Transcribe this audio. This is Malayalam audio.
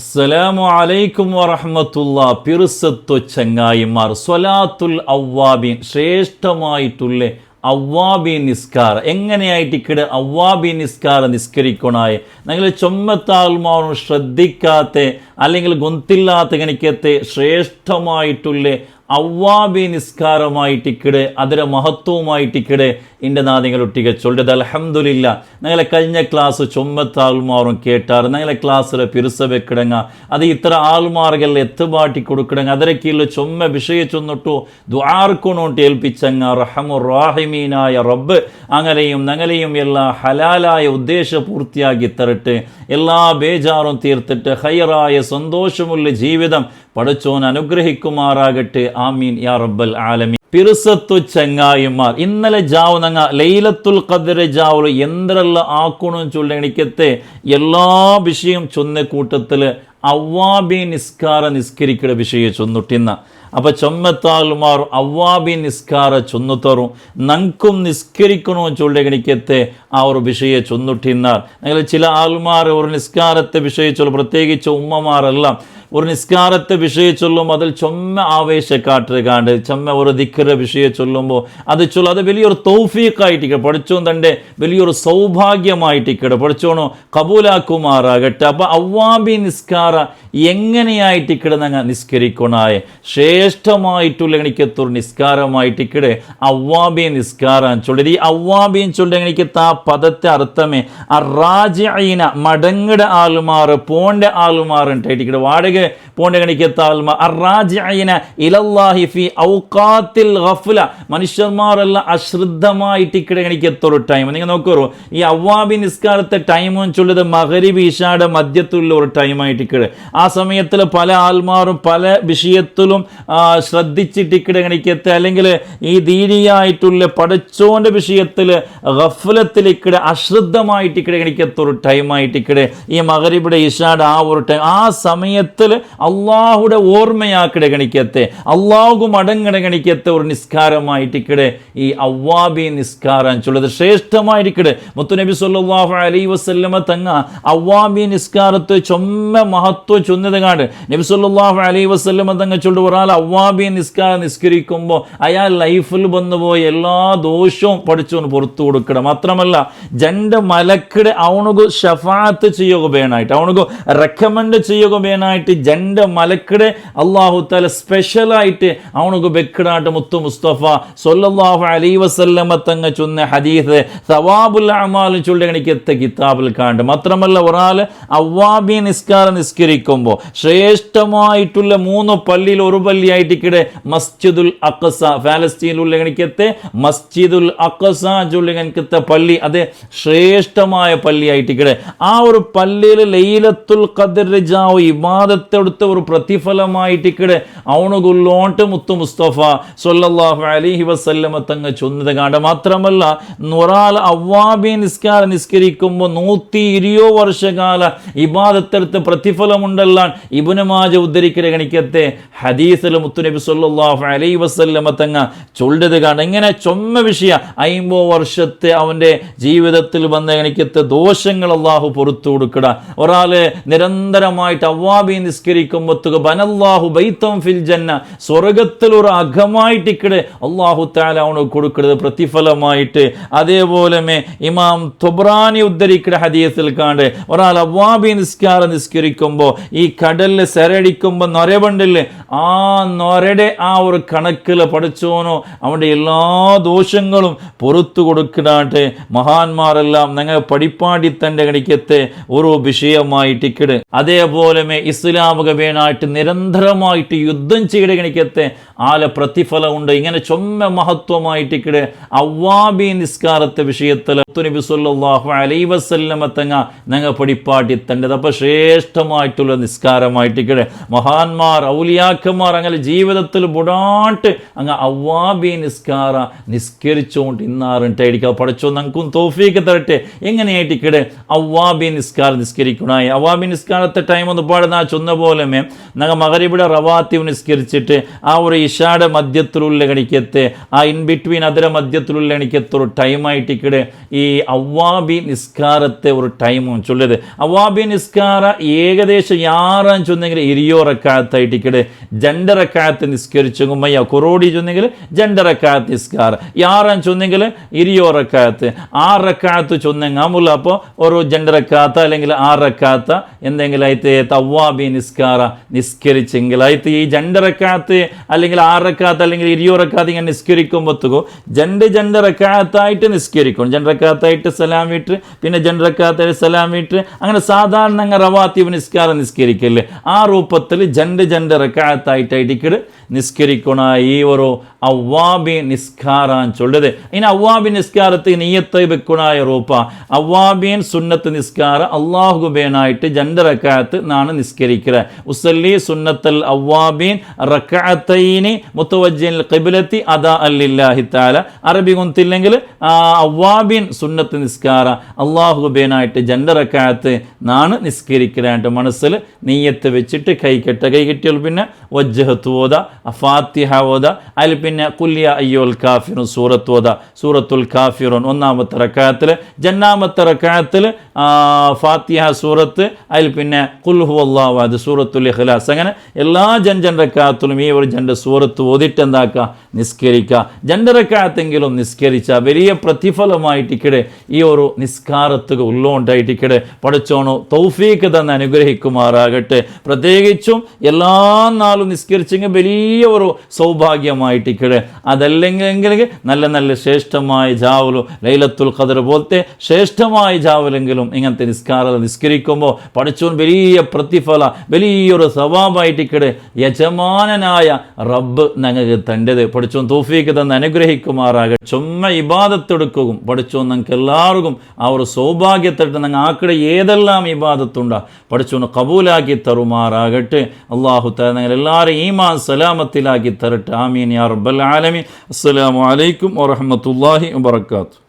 അസ്സലാമു അലൈക്കും വറഹ്മത്തുള്ളാ. പിറുസത്തു ചങ്ങായിമാർ, സ്വലാത്തുൽ അവ്വാബീൻ, ശ്രേഷ്ഠമായിട്ടുള്ള അവ്വാബീൻ നിസ്കാരം എങ്ങനെയായിട്ട് ഇക്കടെ അവ്വാബീൻ നിസ്കാരം നിസ്കരിക്കണായ നിങ്ങൾ ചൊമ്മത്താൽമാറും ശ്രദ്ധിക്കാത്ത അല്ലെങ്കിൽ ഗൊന്തില്ലാത്ത ഗണിക്കത്തെ ശ്രേഷ്ഠമായിട്ടുള്ള അവ്വാബി നിസ്കാരമായിട്ടിക്കടെ അതിൻ്റെ മഹത്വവുമായിട്ടിക്കടെ എൻ്റെ നാദികളൊട്ടിಗೆ ചൊല്ലത്. അൽഹംദുലില്ല, ഞങ്ങളെ കഴിഞ്ഞ ക്ലാസ് ചൊമ്മത്താൽമാറും കേട്ടാറ്. ഞങ്ങളെ ക്ലാസ്സിലെ പിറുസ വെക്കിടങ്ങ അത് ഇത്ര ആൾമാർಗೆಲ್ಲ എത്തുപാട്ടി കൊടുക്കിടങ്ങ ಅದರಕ್ಕಿಲ್ಲ ചൊമ്മ വിഷയ ചൊന്നിട്ടു ദ്വാർക്കൊണോട്ട് ഏൽപ്പിച്ചങ്ങ റഹമുർ റാഹിമീനായ റബ്ബ് അങ്ങനെയും ഞങ്ങളെയും എല്ലാ ഹലാലായ ഉദ്ദേശ പൂർത്തിയാക്കി തരട്ടെ. എല്ലാ ബേജാറും തീർത്തിട്ട് ഹൈറായ സന്തോഷമുള്ള ജീവിതം പടച്ചോൻ അനുഗ്രഹിക്കുമാറാകട്ടെ. ആമീൻ യാ റബ്ബൽ ആലമീൻ. പിറുസത്തു ചങ്ങായിമാർ, ഇന്നലെ ജാവ് നങ്ങ ലൈലത്തുൽ ഖദ്ർ ജാവുలు എന്തെല്ലാം ആക്കணும் ചൊല്ലണിക്കത്തെ എല്ലാ വിഷയം ചൊന്ന കൂട്ടത്തിൽ അവ്വാബി നിസ്കാര നിസ്കരിക്കട വിഷയ ചൊന്നിട്ടിന്ന. അപ്പം ചൊമ്മത്താൽമാർ ಅವ್ವಾಬಿ ನಿಸ್ಕಾರ ಚೊನ್ನುತ್ತರು ನಂಕುಂ ನಿಸ್ಕರಿಕಣೋ ചൊല്ലണിക്കത്തെ ആ ഒരു വിഷയ ചൊന്നിട്ടിന്നാർ. നിങ്ങൾ ചില ആൾമാർ ഒരു നിസ്കാരത്തെ വിഷയ ചൊല്ലും, പ്രത്യേകിച്ച് ഉമ്മമാരെല്ലാം ഒരു നിസ്കാരത്തെ വിഷയ ചൊല്ലും അതിൽ ചൊമ്മ ആവേശക്കാട്ട് ചൊമ്മ ഒരു ദിക്കറെ വിഷയ ചൊല്ലുമ്പോൾ അത് അത് വലിയൊരു തൗഫീഖായിട്ടിക്കടെ പഠിച്ചോൻ തൻ്റെ വലിയൊരു സൗഭാഗ്യമായിട്ടിക്കടെ പഠിച്ചോണോ കബൂലാക്കുമാറാകട്ടെ. അപ്പം അവ്വാബി നിസ്കാര എങ്ങനെയായിട്ടിക്കടെ ഞങ്ങൾ നിസ്കരിക്കണായ ശ്രേഷ്ഠമായിട്ടുള്ള എനിക്കത്തൊരു നിസ്കാരമായിട്ടിക്കടെ അവ്വാബി നിസ്കാരം ചൊല്ലത്. ഈ അവ്വാബിൻ ചൊല്ല എനിക്കത്ത ആ പദത്തെ അർത്ഥമേ അറാജിഅീന മടങ്ങടെ ആൾമാർ പോണ്ട ആൾമാർ ഉണ്ടായിട്ടിക്കടെ വാടക പോണ്ട കണിക്കത്ത ആൾമാർ അറാജിഅീന ഇലല്ലാഹി ഫി ഔഖാത്തിൽ ഗഫ്ല മനുഷ്യന്മാരെല്ലാം അശ്രദ്ധമായിട്ടിക്കടെ കണിക്കത്തൊരു ടൈം. നിങ്ങൾ നോക്കൂ, ഈ അവ്വാബി നിസ്കാരത്തെ ടൈമെന്ന് ചൊല്ലത് മഗ്രിബ് ഇശായുടെ മധ്യത്തുള്ള ഒരു ടൈമായിട്ടിക്കടെ. ആ സമയത്തിൽ പല ആൾമാരും പല വിഷയത്തിലും ശ്രദ്ധിച്ചിട്ടിക്കടെ കണിക്കത്തെ അല്ലെങ്കിൽ ഈ ദീനിയായിട്ടുള്ള പടച്ചോന്റെ വിഷയത്തിൽ ഗഫ്ലത്തിലിക്കടെ അശ്രദ്ധമായിട്ടിക്കടെ കണിക്കത്തൊരു ടൈമായിട്ടിക്കടെ ഈ മഗ്രിബിയുടെ ഇശായുടെ ആ ഒരു ടൈം. ആ സമയത്തിൽ അള്ളാഹുടെ ഓർമ്മയാക്കിടെ ഗണിക്കത്തെ അള്ളാഹു മടങ്ങടെ ഗണിക്കത്തെ ഒരു നിസ്കാരമായിട്ടിക്കടെ ഈ അവ്വാബി നിസ്കാരം ചൊല്ലത് ശ്രേഷ്ഠമായിരിക്കടെ. മുത്തുനബി സല്ലല്ലാഹു അലൈഹി വസല്ലമ തങ്ങ അവ്വാബി നിസ്കാരത്തെ ചൊമ്മ മഹത്വം ചൊന്നത് കാണ്ട് നബി സല്ലല്ലാഹു അലൈഹി വസല്ലമ തങ്ങ ചൊല്ലു ഒരാൾ അവ്വാബി നിസ്കാരം നിസ്കരിക്കുമ്പോൾ അയാൾ ലൈഫിൽ വന്നുപോയി എല്ലാ ദോഷവും പഠിച്ചോന്ന് പുറത്തു കൊടുക്കണം. മാത്രമല്ല ജണ്ട് മലക്കിടെ അവനുക്ക് ഷഫാത്ത് ചെയ്യുക വേണമായിട്ട് അവനുക്ക് റെക്കമെൻഡ് ചെയ്യുക വേണമായിട്ട് ജണ്ട് മലക്കിടെ അള്ളാഹു തആല സ്പെഷ്യലായിട്ട് അവനുക്ക് ബെക്കിടാട്ട് മുത്തു മുസ്തഫ സല്ലല്ലാഹു അലൈഹി വസല്ലമ തങ്ങ ചൊന്ന ഹദീസ് സവാബുൽ അമാൽ ചൊല്ലണിക്കത്തെ കിതാബിൽ കാണ്ട്. മാത്രമല്ല ഒരാൾ അവ്വാബി നിസ്കാരം നിസ്കരിക്കുമ്പോൾ ശ്രേഷ്ഠമായിട്ടുള്ള 3 പള്ളിയിൽ ഒരു പള്ളിയായിട്ടിക്കടെ മസ്ജിദുൽ അഖ്സ ഫലസ്തീനിലുള്ള ഗണിക്കത്തെ മസ്ജിദുൽ അഖ്സ ചൊല്ലണിക്കത്തെ പള്ളി അത് ശ്രേഷ്ഠമായ പള്ളിയായിട്ടിക്കടെ. ആ ഒരു പള്ളിയിൽ ലൈലത്തുൽ ഖദ്ർ ജാവ് ഇബാദത്തെടുത്ത ഒരു പ്രതിഫലമായിട്ടിക്കടെ അവനുകൊള്ളോട്ട് മുത്തു മുസ്തഫ സല്ലല്ലാഹു അലൈഹി വസല്ലമ തങ്ങ ചൊന്നത് കാണ്ട. മാത്രമല്ല ഒരാൾ അവ്വാബി നിസ്കാരം നിസ്കരിക്കുമ്പോൾ 120 വർഷകാല ഇബാദത്തെടുത്ത പ്രതിഫലമുണ്ടല്ല ഇബ്നു മാജ ഉദ്ധരിക്കരെ ഗണിക്കത്തെ ഹദീസിൽ മുത്തുനബി സല്ലല്ലാഹു അലൈഹി വസല്ലമ തങ്ങ ചൊല്ലത് കാണ്ട. ഇങ്ങനെ ചൊമ്മ വിഷയ 50 വർഷത്തെ അവൻ്റെ ജീവിതത്തിൽ വന്ന ഗണിക്കത്തെ ദോഷങ്ങൾ അള്ളാഹു പുറത്തു കൊടുക്കട. ഒരാൾ നിരന്തരമായിട്ട് അവ്വാബി നിസ്കരിക്കുമ്പോൾ ബനല്ലാഹു ബൈത്തം ഫിൽ ജന്ന സ്വർഗത്തിൽ ഒരു അകമായിട്ടിക്കടെ അള്ളാഹു തആല അവന് കൊടുക്കുന്നത് പ്രതിഫലമായിട്ട്. അതേപോലെ ഇമാം തുബ്രാനി ഉദ്ധരിക്കുന്ന ഹദീസിൽ കാണ്ട് ഒരാൾ അവ്വാബി നിസ്കാരം നിസ്കരിക്കുമ്പോൾ ഈ കടലിൽ സെരടിക്കുമ്പോൾ നൊരവുണ്ടില്ലേ ആ നൊരയുടെ ആ ഒരു കണക്കിൽ പഠിച്ചോനോ അവൻ്റെ എല്ലാ ദോഷങ്ങളും പുറത്തു കൊടുക്കണാട്ടെ. മഹാന്മാരെല്ലാം ഞങ്ങൾ പഠിപ്പാടി തൻ്റെ കണിക്കത്തെ ഒരു വിഷയമായിട്ടിക്കട്. അതേപോലെ ഇസ്ലാമിക വേണായിട്ട് നിരന്തരമായിട്ട് യുദ്ധം ചെയ്യടെ ഗണിക്കത്തെ ആല പ്രതിഫലമുണ്ട്. ഇങ്ങനെ ചൊമ്മ മഹത്വമായിട്ടിക്കടെ അവ്വാബി നിസ്കാരത്തെ വിഷയത്തിൽ നബി സല്ലല്ലാഹു അലൈഹി വസല്ലമ തങ്ങ ഞങ്ങൾ പഠിപ്പാട്ടി തണ്ടത്. അപ്പോൾ ശ്രേഷ്ഠമായിട്ടുള്ള നിസ്കാരമായിട്ടിക്കടെ മഹാന്മാർ ഔലിയാക്കന്മാർ അങ്ങനെ ജീവിതത്തിൽ ബുടാട്ട് അങ്ങ് അവ്വാബി നിസ്കാര നിസ്കരിച്ചുകൊണ്ട് ഇന്നാറുണ്ടായിരിക്കുക. പഠിച്ചോ ഞങ്ങൾക്കും തൗഫീഖ് തരട്ടെ. എങ്ങനെയായിട്ടിക്കടെ അവ്വാബി നിസ്കാരം നിസ്കരിക്കണായി അവ്വാബി നിസ്കാരത്തെ ടൈം ഒന്ന് പാടുന്ന ചൊന്ന പറഞ്ഞ പോലെ ഞങ്ങൾ മഗ്‌രിബിയുടെ റവാത്തിബ് നിസ്കരിച്ചിട്ട് ആ ഒരു ഇശായുടെ മധ്യത്തിലുള്ള ഗണിക്കത്തെ ആ ഇൻ ബിറ്റ്വീൻ ಅದರ മധ്യത്തിലുള്ള ഗണിക്കത്തെ ഒരു ടൈമായിട്ട് ഇക്കടെ ഈ ಅವ್ವಾಬಿ നിസ്കാരത്തെ ഒരു ടൈമും ചൊല്ലത്. ಅವ್ವಾಬി നിസ്കാര ഏകദേശം യാറാൻ ചൊന്നെങ്കിൽ 20 റക്അത്തായിട്ട് ഇക്കടെ 2 റക്അത്ത് നിസ്കരിച്ചെങ്കിൽ മയ്യ കൊറോടി ചൊന്നെങ്കിൽ 2 റക്അത്ത് നിസ്കാര യാറാൻ ചൊന്നെങ്കിൽ 20 റക്അത്ത് 6 റക്അത്ത് ചൊന്നെങ്കിൽ മുല്ല അപ്പോൾ ഒരു 2 റക്അത്ത് അല്ലെങ്കിൽ 6 റക്അത്ത് എന്തെങ്കിലും ആയിട്ട് ಅವ್ವಾಬി നിസ്കാര നിസ്കരിച്ചെങ്കിൽ ആയിട്ട് ഈ 2 റക്അത്ത് അല്ലെങ്കിൽ 6 റക്അത്ത് അല്ലെങ്കിൽ 20 റക്അത്ത് ഇങ്ങനെ നിസ്കരിക്കുമ്പോഴത്തേക്കോ 2 റക്അത്തായിട്ട് നിസ്കരിക്കും. 2 റക്അത്തായിട്ട് സലാം വീട്ട് പിന്നെ 2 റക്അത്തായിട്ട് സലാം വീട്ട് അങ്ങനെ സാധാരണ അങ്ങ് റവാത്തിബ് നിസ്കാരം നിസ്കരിക്കല്ലേ ആ രൂപത്തിൽ 2 റക്അത്തായിട്ടായിട്ട് ഇക്കട് നിസ്കരിക്കണ ഈ ഒരു ಅವ್ವಾಬಿ നിസ്കാര ചൊല്ലത്. ഇനി ಅವ್ವಾಬി നിസ്കാരത്തിൽ നിയ്യത്ത് വെക്കണായ രൂപ ಅವ್ವಾബിൻ സുന്നത്ത് നിസ്കാര അള്ളാഹു ബേനായിട്ട് 2 റക്അത്ത് നാണ് നിസ്കരിക്കുക. ഉസല്ലി സുന്നത്തൽ ಅವ್ವಾബിൻ റക്അത്തൈനി മുതവജ്ജിഹൻ ഖിബ്ലത്തി അദാ ലില്ലാഹി തആല അറബി ഗൊന്തില്ലെങ്കിൽ ಅವ್ವಾബിൻ സുന്നത്ത് നിസ്കാര അള്ളാഹു ബേനായിട്ട് 2 റക്അത്ത് നാണ് നിസ്കരിക്കാനായിട്ട് മനസ്സിൽ നിയ്യത്ത് വെച്ചിട്ട് കൈ കിട്ടിയാൽ പിന്നെ വജ്ജഹത്ത് ഓത ഫാത്തിഹ ഓത അതിൽ പിന്നെ കുല്യ അയ്യോൽ കാഫിറുൻ സൂറത്ത് ഓത സൂറത്തുൽ കാഫിറുൻ 1ാമത്തെ റക്അത്തിൽ 2ാമത്തെ റക്അത്തിൽ ഫാത്തിഹ സൂറത്ത് അതിൽ പിന്നെ ഖുൽ ഹുവല്ലാഹു അഹദ് സൂറത്തുൽ ഇഖ്ലാസ് അങ്ങനെ എല്ലാ 2 റക്അത്തിലും ഈ ഒരു 2 സൂറത്ത് ഓതിട്ട് എന്താക്കുക നിസ്കരിക്കുക. 2 റക്അത്തെങ്കിലും നിസ്കരിച്ച വലിയ പ്രതിഫലമായിട്ട് ഇക്കടെ ഈ ഒരു നിസ്കാരത്തുക ഉള്ളോണ്ടായിട്ട് ഇക്കടെ പഠിച്ചോണോ തൗഫീഖ് തന്നെ അനുഗ്രഹിക്കുമാറാകട്ടെ. പ്രത്യേകിച്ചും എല്ലാ നാളും നിസ്കരിച്ചെങ്കിൽ വലിയ ഒരു സൗഭാഗ്യമായിട്ട് ഇക്കടെ അതല്ലെങ്കിൽ നല്ല നല്ല ശ്രേഷ്ഠമായ ജാവലും ലൈലത്തുൽ ഖദർ പോലത്തെ ശ്രേഷ്ഠമായ ജാവലെങ്കിലും ഇങ്ങനത്തെ നിസ്കാരം നിസ്കരിക്കുമ്പോൾ പഠിച്ചോൻ വലിയ പ്രതിഫല വലിയൊരു സവാബായിട്ട് ഇക്കടെ യജമാനനായ റബ്ബ് ഞങ്ങൾക്ക് തൻ്റെത് പഠിച്ചോൻ തൗഫീഖ് തന്നെ അനുഗ്രഹിക്കുമാറാകട്ടെ. ചുമ്മാ ഇബാദത്തെടുക്കും പഠിച്ചോൻ ഞങ്ങൾക്ക് എല്ലാവർക്കും ആ ഒരു സൗഭാഗ്യത്തിട്ട് ഞങ്ങൾ ആക്കടെ ഏതെല്ലാം ഇബാദത്തുണ്ടാ പഠിച്ചോന്ന് കബൂലാക്കി തരുമാറാകട്ടെ. അള്ളാഹു തആല ഞങ്ങൾ എല്ലാവരും ഈമാൻ സലാമത്തിലാക്കി തരട്ടെ. ആമീൻ യാ റബ്ബൽ ആലമീൻ. അസ്സലാമു അലൈക്കും വറഹ്മത്തുള്ളാഹി വബറകാതുഹു.